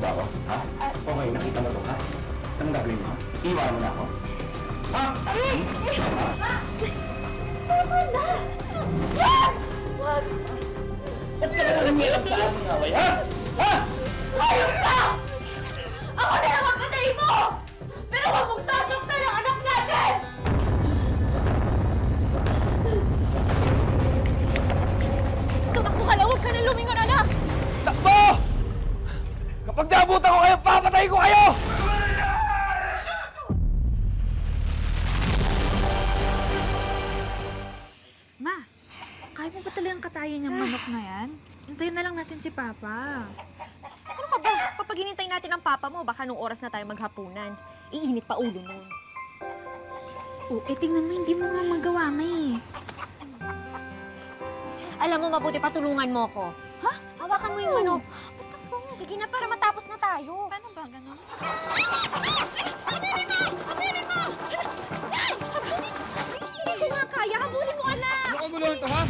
ba ako? Ha? Okay, nakita mo to, ha? Anong gagawin mo? Iwan mo na ako. Ha? Tama na! Wag! Wag! Ba't ka na nangyayang sa ating away, ha? Ha? Ayos ka! Ako na lang ang patay mo! Pero huwag mong sasaktan ang anak natin! Tumakbo ka lang! Huwag ka na lumingon, anak! Takbo! Kapag naabutan ko kayo, papatay ko kayo! Ma, kaya mo ba talagang katayin yung manok na yan? Hintayin na lang natin si Papa. Ano ka ba? Kapag hinintay natin ang papa mo, baka nung oras na tayo maghapunan. Iinit pa ulo nun. Tingnan mo, hindi mo nga magawa nga eh. Alam mo, mabuti patulungan mo ko. Ha? Hawakan mo yung manok. Sige na, para matapos na tayo. Paano ba ganun? Habulin mo! Hindi ko nga kaya. Habulin mo, anak! Ano kang guluhan to, ha?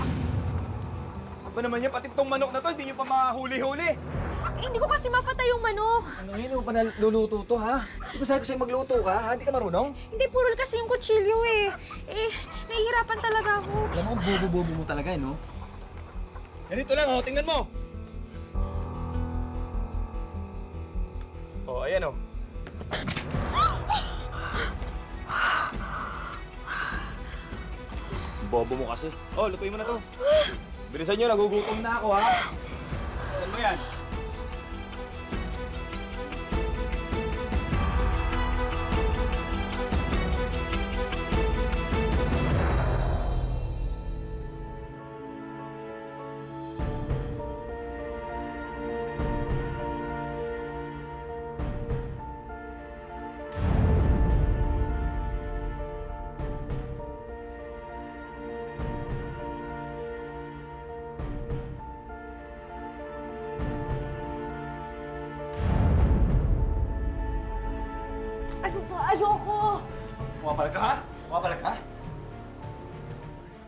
Ano ba naman yan? Pati itong manok na to, hindi nyo pa mahuli-huli. Hindi ko kasi mapatay yung manok. Ano yun? Ano pa naluluto to, ha? Di ba sabi ko sa'yo magluto ka, ha? Hindi ka marunong? Hindi, purol kasi yung kutsilyo eh. Nahihirapan talaga ako. Alam mo, bobo-bobo mo talaga, no? Ganito lang, oh. Tingnan mo. Oh, ayan, oh. Bobo mo kasi. Oh, lutuin mo na to. Bilisan nyo, nagugutom na ako, ha? Saan mo yan? Ano ba? Ayoko! Pumapalag ka, ha? Pumapalag ka?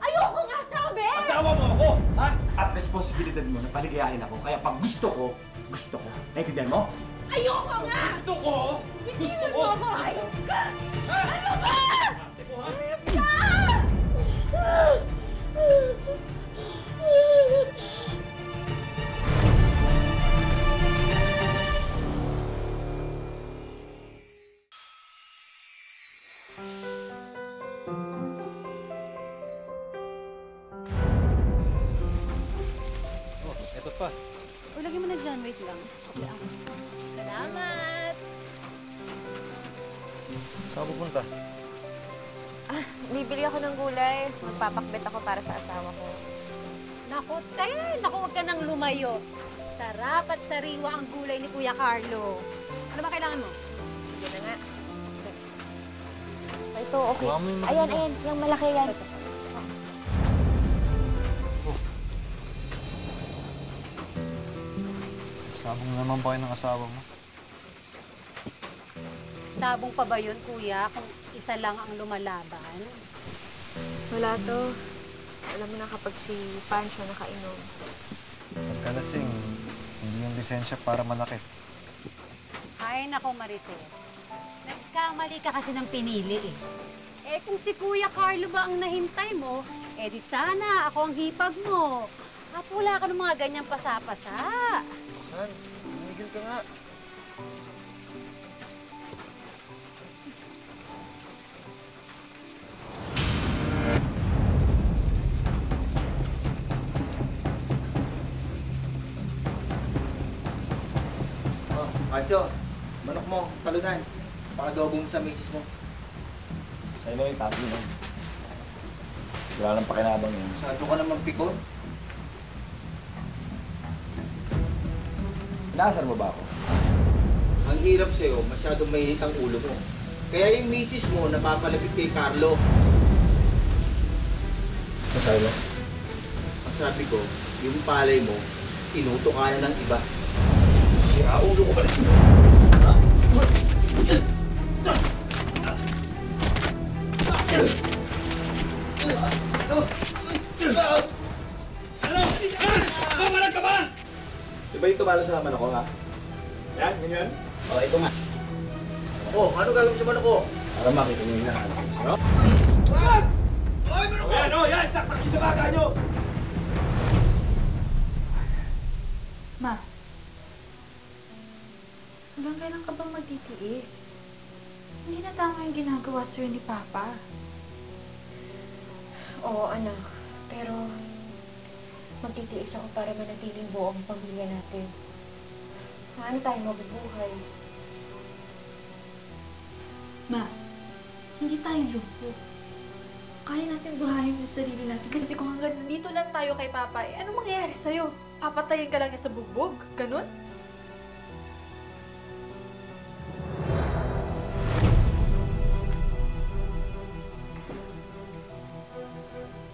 Ayoko nga sabi! Asawa mo ako, ha? At responsibilidad mo na paligayahin ako. Kaya pag gusto ko, gusto ko. Naintindihan mo? Ayoko nga! Gusto ko! Gusto ko! Mo! Ayok ka! Ano ba? Ate mo, ha? Ayok ka! Oh, eto pa. Lagyan mo na dyan. Wait lang. Salamat! Saan pupunta? Bibili ako ng gulay. Magpapakbet ako para sa asawa ko. Naku, naku, huwag ka nang lumayo. Sarap at sariwa ang gulay ni Kuya Carlo. Ano ba kailangan mo? Sige na nga. Ito, okay. Mami, mami. Ayan, ayan. Yung malaki yan. Sabong naman ba kayo ng asawa mo? Sabong pa ba yun, Kuya, kung isa lang ang lumalaban? Wala to. Alam mo na kapag si Pancho nakainom. Pagkalasing, hindi yung lisensya para manakit. Ay, nako, Marites. Nagkamali ka kasi ng pinili eh. Eh, kung si Kuya Carlo ba ang nahintay mo, eh di sana ako ang hipag mo. At wala ka ng mga ganyang pasapasa. Saan? Tumigil ka nga. Oh, Pancho, manok mo, talunan. Pakadobo mo sa misis mo. Sa'yo na yung tabi mo. Wala nang pakinabang yun. Masyado ka naman pikon. Inaasar mo ba ako? Ang hirap sa'yo, masyadong mainit ang ulo mo. Kaya yung misis mo napapalapit kay Carlo. Masabi mo? Ang sabi ko, yung palay mo, tinuto ka na ng iba. Sira ulo ko pala. Ano? Kamalag ka ba? Di ba yung tumalo sa manok ko, ha? Yan, ganyan. O, ito nga. Oh, ano gagawin sa manok ko? Para makita niyo yung hinahanap ko sa'yo. Ay, manok ko! Yan, oh, yan! Saksak niyo sa baka niyo! Ma, hanggang kailan ka bang magtitiis? Hindi na tama yung ginagawa sa'yo ni Papa. Oo, anak. Pero magtitiis ako para manatiling buo ang pamilya natin. Paano tayo mabubuhay? Ma, hindi tayo lumpo. Kaya natin buhayin yung sarili natin. Kasi kung hanggang dito lang tayo kay Papa, eh, ano mangyayari sa'yo? Papatayin ka lang niya sa bugbog? Ganun?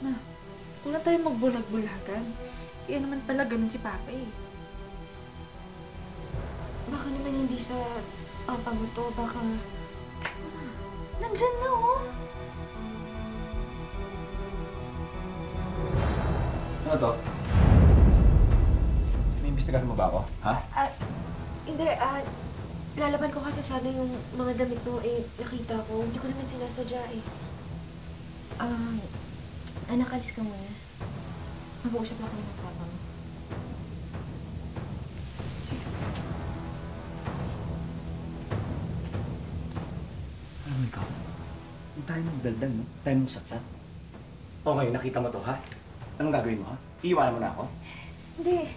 Ma, huwag na tayo magbulag-bulagan. Eh, naman pala ganun si Papa eh. Baka naman hindi sa pamuto, baka... Nandyan na oh! Ano to? Naimbestigahan mo ba ako? Ha? Hindi, lalaban ko kasi sana yung mga damit mo, nakita ko. Hindi ko naman sinasadya eh. Anak, alis ka muna. Mag-uusap na kami ng papa mo. Alam mo ikaw, hindi tayo magdaldal, no? Tayo mong satsat. O ngayon, nakita mo to, ha? Anong gagawin mo, ha? Iiwanan mo na ako? Hindi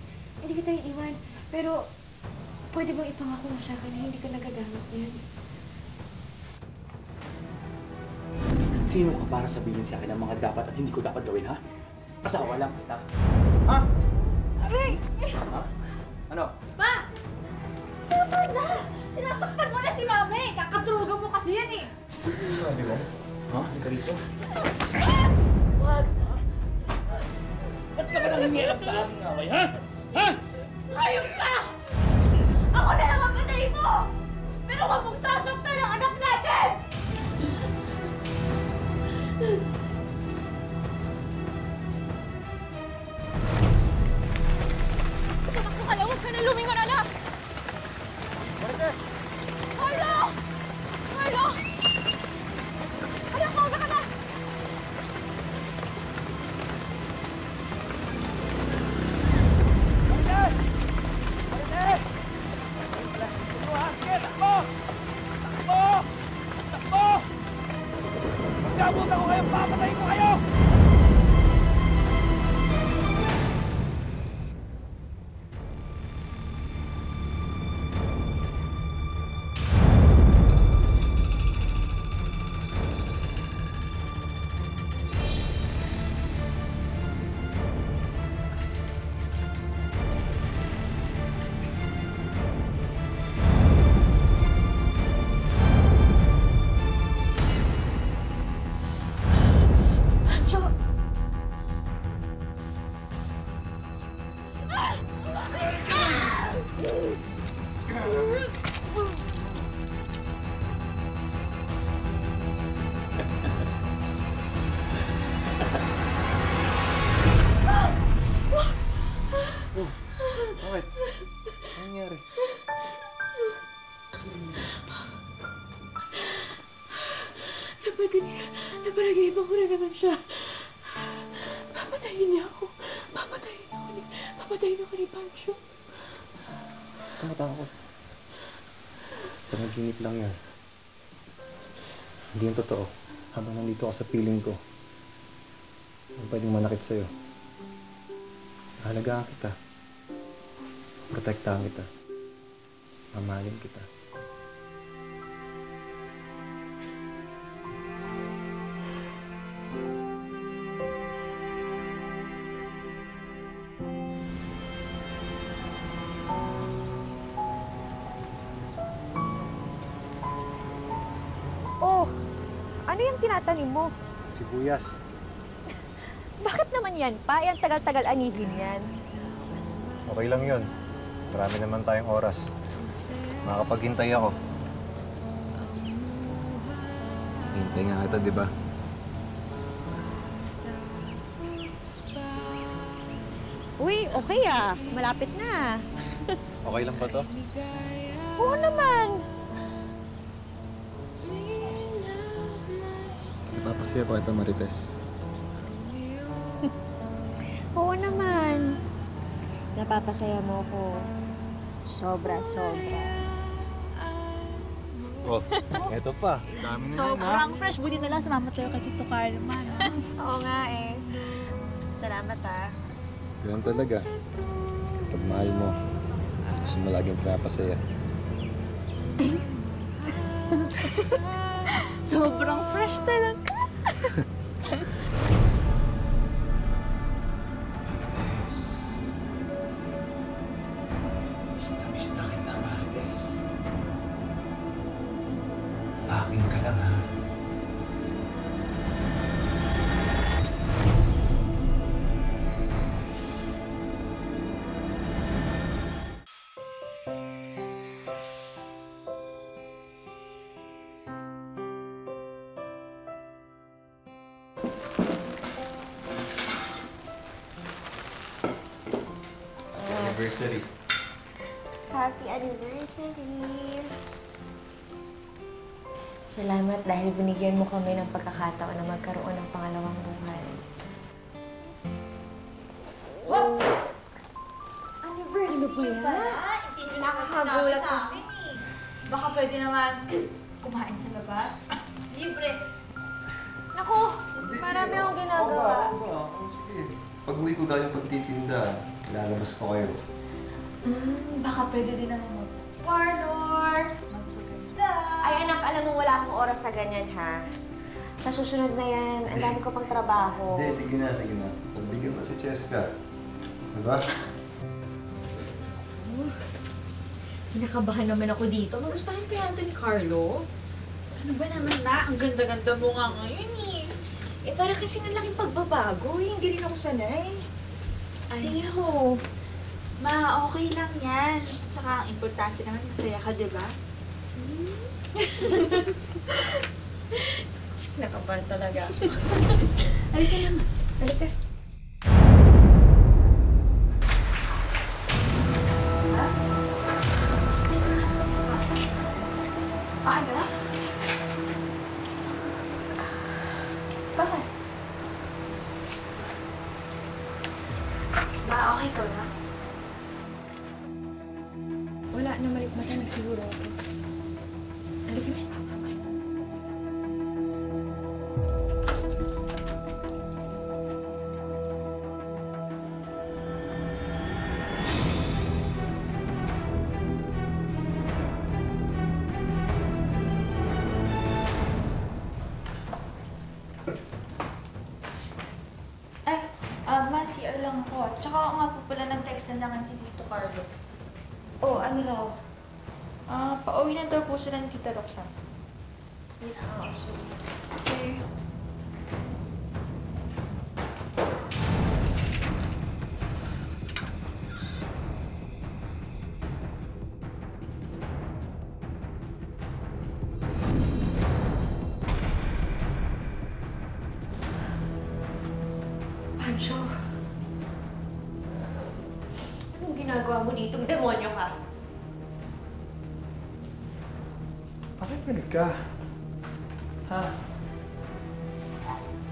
kita iiwan. Pero, pwede bang ipangako mo sa akin na hindi ka nagagamit niyan? Sino ka para sabihin sa akin ang mga dapat at hindi ko dapat gawin, ha? Asawa lang kita. Ha? Aray! Ha? Ano? Pa! Tama na! Sinasaktan mo na si Mami! Kakadruga mo kasi yan eh! Sabi mo? Ha? Halika rito. Wag! Ba't ka ba nangingialam sa aking away, ha? Ha? Hayop ka! Ako na lang ang patay mo! Pero huwag mong sasaktan ang anak natin! Tumakbo ka lang! Huwag ka na lumingon, anak! Marites! Carlo! Carlo! Anak, mauna ka na! Marites! Marites! Takbo! Takbo! Takbo! Magkabutan ko kayo! Papatayin ko kayo! Pancho! Bakit? Ano nangyari? Napanagipan ko na naman siya. Papatayin niya ako. Papatayin ako ni Pancho. Tumatakot. Panaginip lang yan. Hindi yung totoo. Habang nandito ka sa piling ko, ang pwedeng manakit sa'yo. Halagaan kita. Protektahan kita. Mamahalin kita. Oh, ano yung tinatanim mo? Sibuyas. Bakit naman yan pa? Yan tagal-tagal anihin yan. Okay lang yun. Marami naman tayong oras. Makapaghintay ako. Hintay nga kita, di ba? Uy, okay ah. Malapit na. Okay lang ba to? Oo naman. Napapasaya pa kita, Marites. Oo naman. Napapasaya mo ko. Sobra-sobra. Oh, eto pa. Dami na Sobrang fresh. Buti na lang sumama tayo kay Tito Carlo man. Oo nga eh. Salamat ah. Ganun talaga. Kapag mahal mo, gusto mo laging pinapasaya. Sobrang fresh talaga. Miss na kita, Marites. Akin ka lang, ha? Anniversary. Happy anniversary! Salamat dahil binigyan mo kami ng pagkakataon na magkaroon ng pangalawang buhay. Wow! Anniversary ano ba yan? Hindi nyo Nakakagulat sa amin eh. Baka pwede naman kumain sa labas. Libre. Naku! Marami akong ginagawa. Sige. Pag-uwi ko galing pagtitinda, lalabas ko kayo. Baka pwede din naman mag-parlor, magpaganda. Ay anak, alam mo wala akong oras sa ganyan ha. Sa susunod na yan, ang dami ko pang trabaho. Hindi, sige na, sige na. Pagbigyan mo si Cheska. Diba? Kinakabahan naman ako dito. Magustahan ko yan ni Carlo. Ano ba naman na? Ang ganda-ganda mo nga ngayon eh. Eh, para kasi ng laking pagbabago. Hindi rin ako sanay. Ay, ho. Ma, okay lang yan. Tsaka, ang importante naman, masaya ka, di ba? Nakabahan talaga. Halika naman. Halika. Okay ka na? Bakit? Ma, okay ka na? Wala na malikmata. Nagsiguro ako. Halika na. Ma, CR lang ako. Tsaka nga po pala nag-text na lang si Tito Carlo. Oh, ano raw? Pauwi na daw po sila ni Tita Roxanne. So, Okay. Pancho. Anong ginagawa mo dito? Demonyo ka. Bakit galit ka? Ha?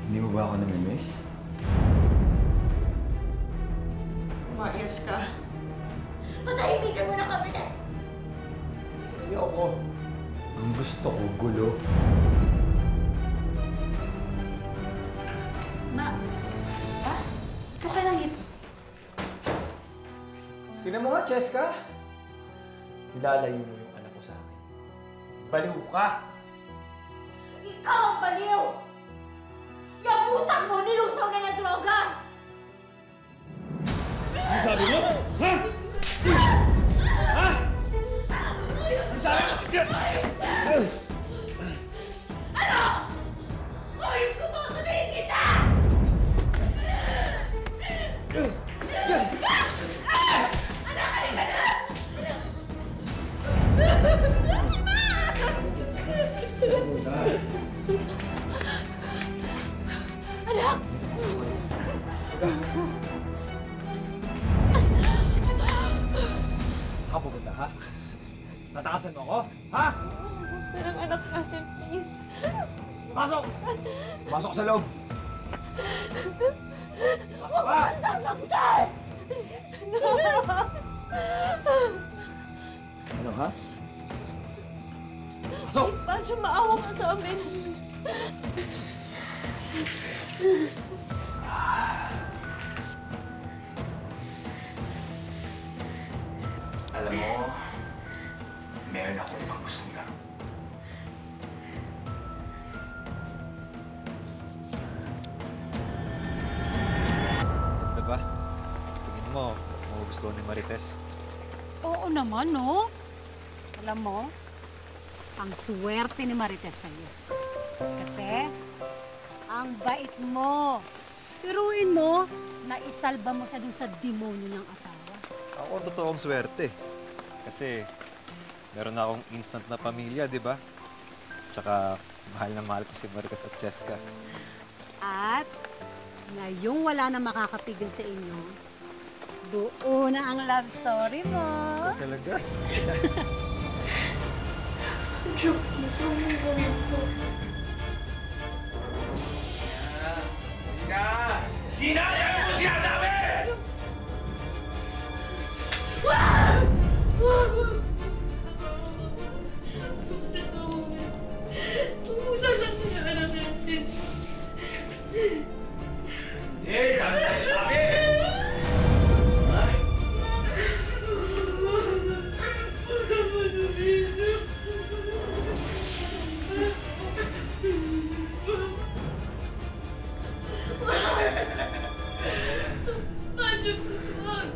Hindi mo ba ako namimiss? Umayos ka. Matahimikan mo na kami na. Hindi ako. Ang gusto ko, gulo. Ma, pa? Okay lang dito. Tingnan mo nga, Cheska. Nilalayo mo yung anak ko sa akin. Baliw ka! Ikaw ang baliw! Yung utang mo, nilusaw na ng droga! Ano sabi mo? Ha? Ha? Ano sabi mo? Ano? Ayaw ko makakatayin kita! Anak, halika na! Anak! Saan ka pupunta, ha? Ha? Tatakasan mo ako? Ha? Masasaktan ang anak natin, please. Pasok! Pasok sa loob! Pasok ka! Sasaktan! Ano ha? Pasok! Please, Pancho, maawa ka sa amin. Alam mo, meron ako ibang gustong laro. Ganda ba? Tingin mo, magugustuhan ni Marites. Oo naman, no? Alam mo, ang swerte ni Marites sa'yo. Kasi, ang bait mo. Piruin mo, naisalba mo siya dun sa demonyo niyang asawa. Ako totoong swerte. Kasi meron na akong instant na pamilya, di ba? Tsaka mahal na mahal ko si Marites at Cheska. At ngayong wala na makakapigil sa inyo, doon na ang love story mo. Talaga? Gina! Yan mo sinasabi! Sasaktan ang anak natin. Hindi! Sabi sa'yo sabi! Ay! Pancho, please, wag.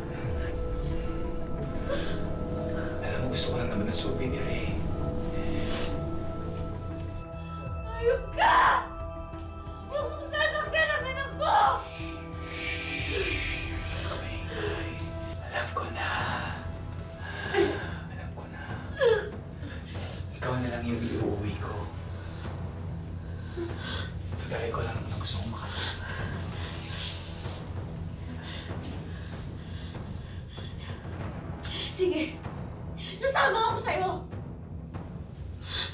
Alam mo, gusto ko lang naman ng souvenir eh. Ayop ka! Huwag mong sasaktan ang anak ko! Alam ko na. Alam ko na. Ikaw na lang yung iuwi ko. Tutalay ko lang naman ang gusto kong makasama. Sige, sasama ako sa'yo.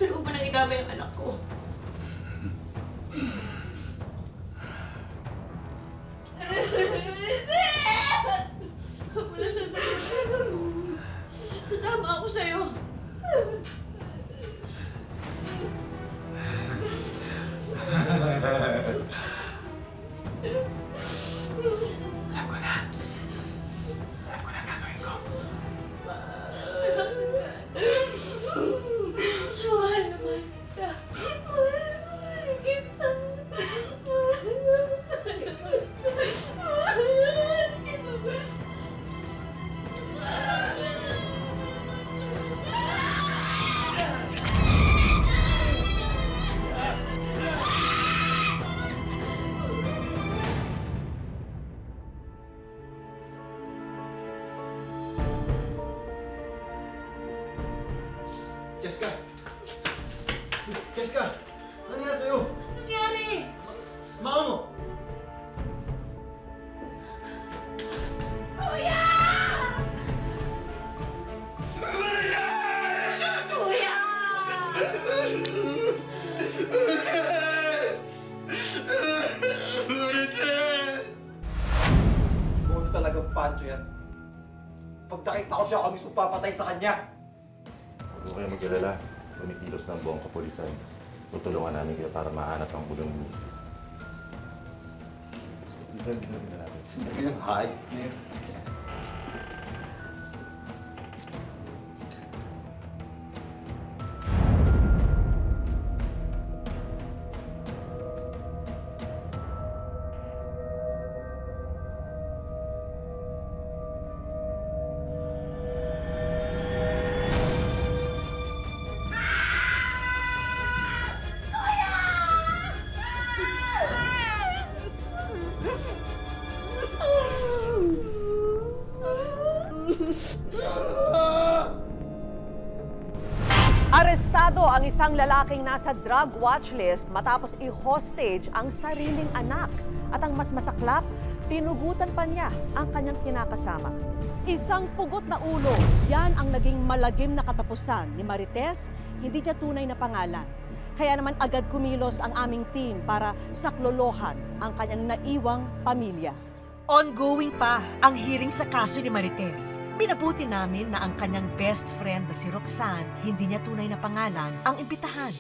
Pero huwag mo nang idamay ang anak ko. Huwag mo lang sasama. Sasama ako sa'yo. Alam ko na. Alam ko na ang gagawin ko. Mahal na mahal ka. Mahal kita. Cheska! Cheska! Ano nangyari sa'yo? Nangyari? Mama mo! Kuya! Kuya! Bono talagang Pancho yan. Pag nakita ko siya, ako mismo papatay sa kanya. Huwag kayo mag-alala. Kumikilos ng buong kapulisan. Tutulungan namin kayo para mahanap ang ulo ng misis. Isang ginawa na natin. Sinabi ng hayop na yun. Arestado ang isang lalaking nasa drug watch list matapos i-hostage ang sariling anak. At ang mas masaklap, pinugutan pa niya ang kanyang kinakasama. Isang pugot na ulo, yan ang naging malagim na katapusan ni Marites, hindi niya tunay na pangalan. Kaya naman agad kumilos ang aming team para saklolohan ang kanyang naiwang pamilya. Ongoing pa ang hearing sa kaso ni Marites. Minabuti namin na ang kanyang best friend na si Roxanne, hindi niya tunay na pangalan, ang imbitahan.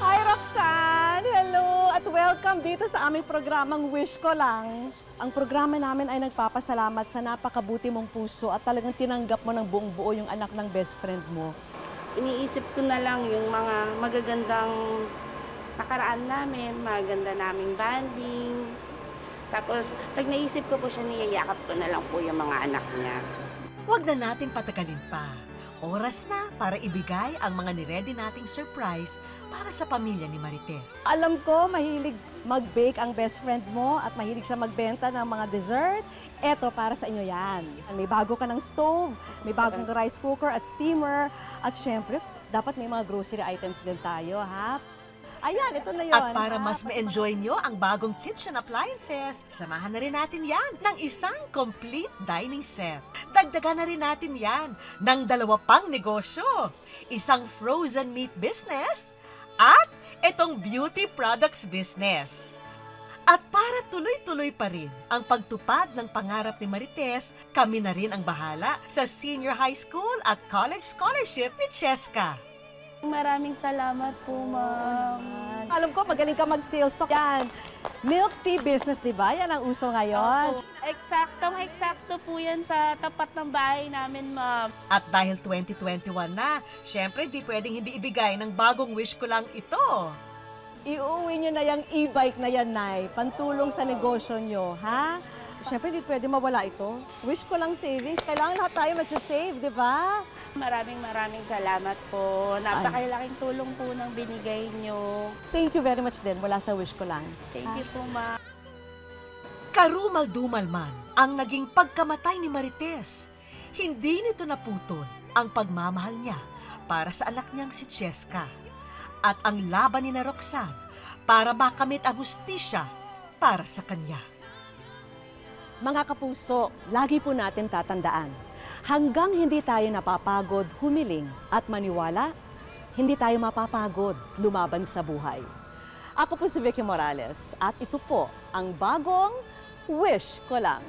Hi Roxanne! Hello! At welcome dito sa aming programang Wish Ko Lang. Ang programa namin ay nagpapasalamat sa napakabuti mong puso at talagang tinanggap mo ng buong buo yung anak ng best friend mo. Iniisip ko na lang yung mga magagandang nakaraan namin, maganda naming banding. Tapos, pag naisip ko po siya, niyayakap ko na lang po yung mga anak niya. Huwag na natin patagalin pa. Oras na para ibigay ang mga niredy nating surprise para sa pamilya ni Marites. Alam ko, mahilig mag-bake ang best friend mo at mahilig siya magbenta ng mga dessert. Eto, para sa inyo yan. May bago ka ng stove, may bagong rice cooker at steamer. At syempre, dapat may mga grocery items din tayo, ha? Ayan, ito na yun. At para mas ma-enjoy nyo ang bagong kitchen appliances, samahan na rin natin yan ng isang complete dining set. Dagdagan na rin natin yan ng 2 pang negosyo, isang frozen meat business at itong beauty products business. At para tuloy-tuloy pa rin ang pagtupad ng pangarap ni Marites, kami na rin ang bahala sa senior high school at college scholarship ni Cheska. Maraming salamat po, ma'am. Alam ko, magaling ka mag-sales talk. Yan, milk tea business, di ba? Yan ang uso ngayon. Eksaktong-eksakto po yan sa tapat ng bahay namin, ma'am. At dahil 2021 na, syempre di pwedeng hindi ibigay ng bagong wish ko lang ito. Iuwi nyo na yung e-bike na yan, Nay. Pantulong sa negosyo nyo, ha? Siyempre, hindi pwede mawala ito. Wish ko lang savings. Kailangan lahat tayo mag-save, di ba? Maraming salamat po. Napakalaking tulong po ng binigay nyo. Thank you very much din mula sa Wish Ko Lang. Thank you po, ma'am. Karumal-dumal man ang naging pagkamatay ni Marites. Hindi nito naputol ang pagmamahal niya para sa anak niyang si Cheska at ang laban ni na Roxanne para makamit ang hustisya para sa kanya. Mga kapuso, lagi po natin tatandaan, hanggang hindi tayo napapagod humiling at maniwala, hindi tayo mapapagod lumaban sa buhay. Ako po si Vicky Morales at ito po ang bagong Wish Ko Lang.